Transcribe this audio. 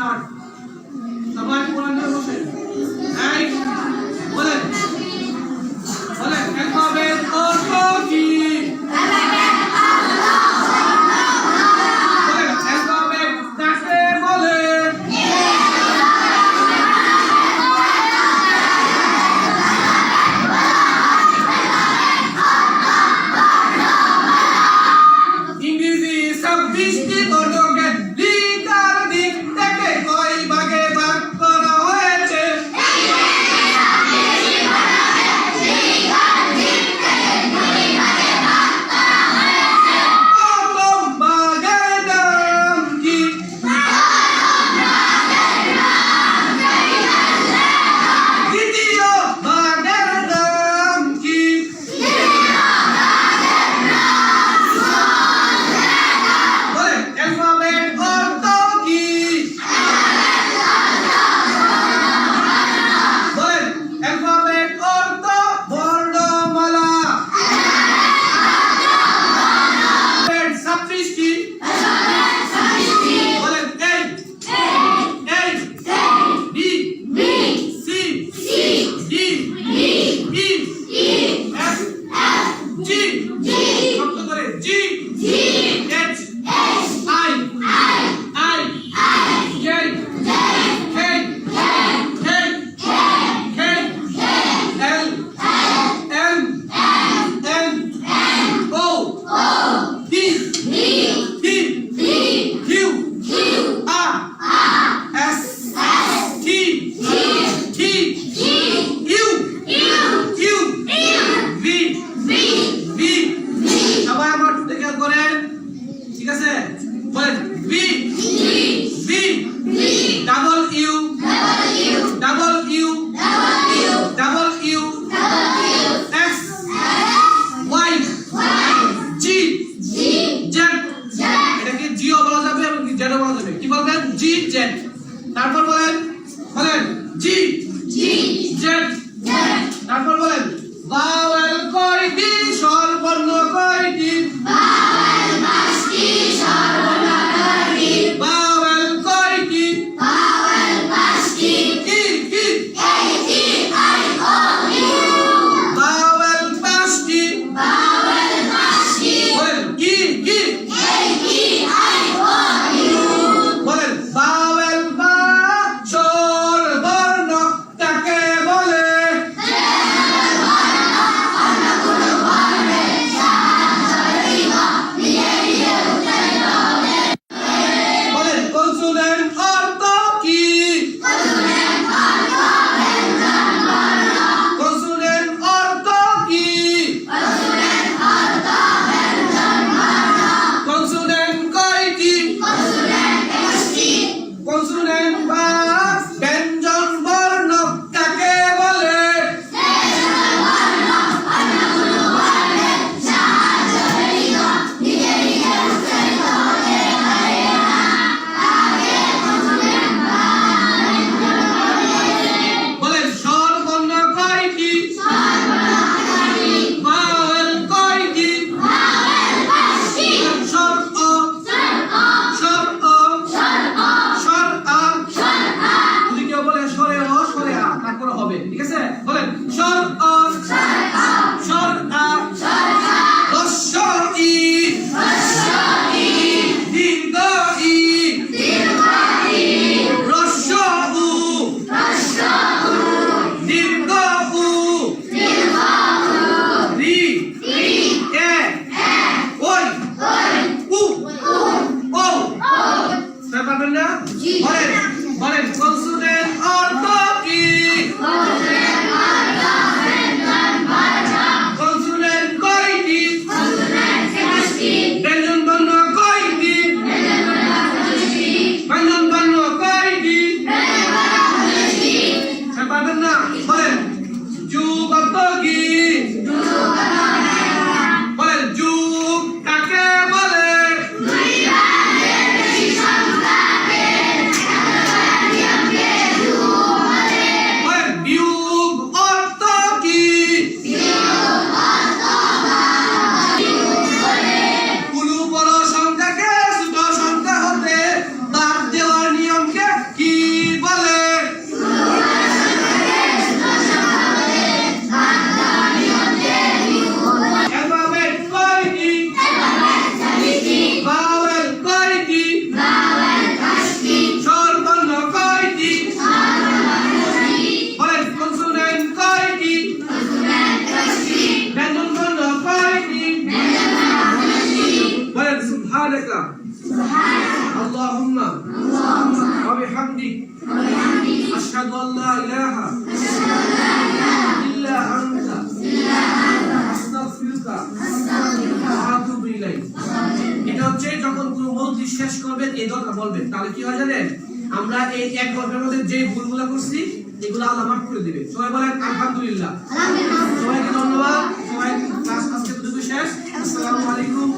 Start. সবাই কোরআন নিয়ে বসেন। এই বলেন বলেন অ্যালফাবেট অর্থ কি? বলেন অ্যালফাবেট কাকে বলে? ইংরেজি 26টি বর্ণকে লিখার দিক থেকে কয় ভাগে ভাগ করা হয়েছে? প্রথম ভাগের নাম কি? দ্বিতীয় ভাগের নাম কি? বলেন অ্যালফাবেট অর্থ কি? বলেন অ্যালফাবেট অর্থ বর্ণমালা। 26টি বলেন A B C D E F G শব্দ করে G H I J K L M N O P Q R S T U V সবাই আমার দেখে করেন, ঠিক আছে? বলেন V double you S Y G Z এটাকে জিও বলা যাবে এবং জেডও বলা যাবে। কি বলবেন? জি জেড। তারপর বলেন জি জেড। তারপর বলেন ভাওয়েল কয়টি, স্বরবর্ণ কয়টি? ভাওয়েল কয়টি? কি ভাওয়েল 5টি। বলেন কি বলেন ভাওয়েল বা স্বরবর্ণ কাকে বলে? বলেন কনসোনেন্ট অর্থ কি? কনসোনেন্ট অর্থ কি? কনসোনেন্ট কয়টি? কনসোনেন্ট বা ব্যঞ্জন বর্ণ কাকে বলে? বলেন স্বরবর্ণ কয়টি? ভাওয়েল কয়টি? স্বর অ স্বর আ। যদি কেউ বলে স্বরে অ স্বরে আ, তারপরে হবে, ঠিক আছে? বলেন স্বর অ স্বর আ হ্রস্ব ই দীর্ঘ ই হ্রস্ব উ দীর্ঘ উ রি এ ওই উ ও। বুঝতে পারবেন না? বলেন কনসোনেন্ট অর্থ কি? কনসোনেন্ট কয়টি? ব্যঞ্জন বর্ণ কয়টি? ব্যঞ্জন বর্ণ কয়টি? বুঝতে পারবেন না? বলেন যুগ অর্থ কি? বলেন যুগ কাকে বলে? সুবহানাকা আল্লাহুম্মা ওয়া বিহামদিক আশহাদু আল লা ইলাহা ইল্লা আনতা আস্তাগফিরুকা ওয়া আতুবু ইলাইক। এটা হচ্ছে যখন কোনো মজলিস শেষ করবেন এই দোয়াটা বলবেন, তাহলে কি হয় জানেন, আমরা এই এক ঘন্টার মধ্যে যে ভুলগুলো করছি এগুলো আল্লাহ মাফ করে দিবে। সবাই বলেন আলহামদুলিল্লাহ। সবাইকে ধন্যবাদ। সবাই ক্লাস আজকে শেষ। আসসালামু আলাইকুম।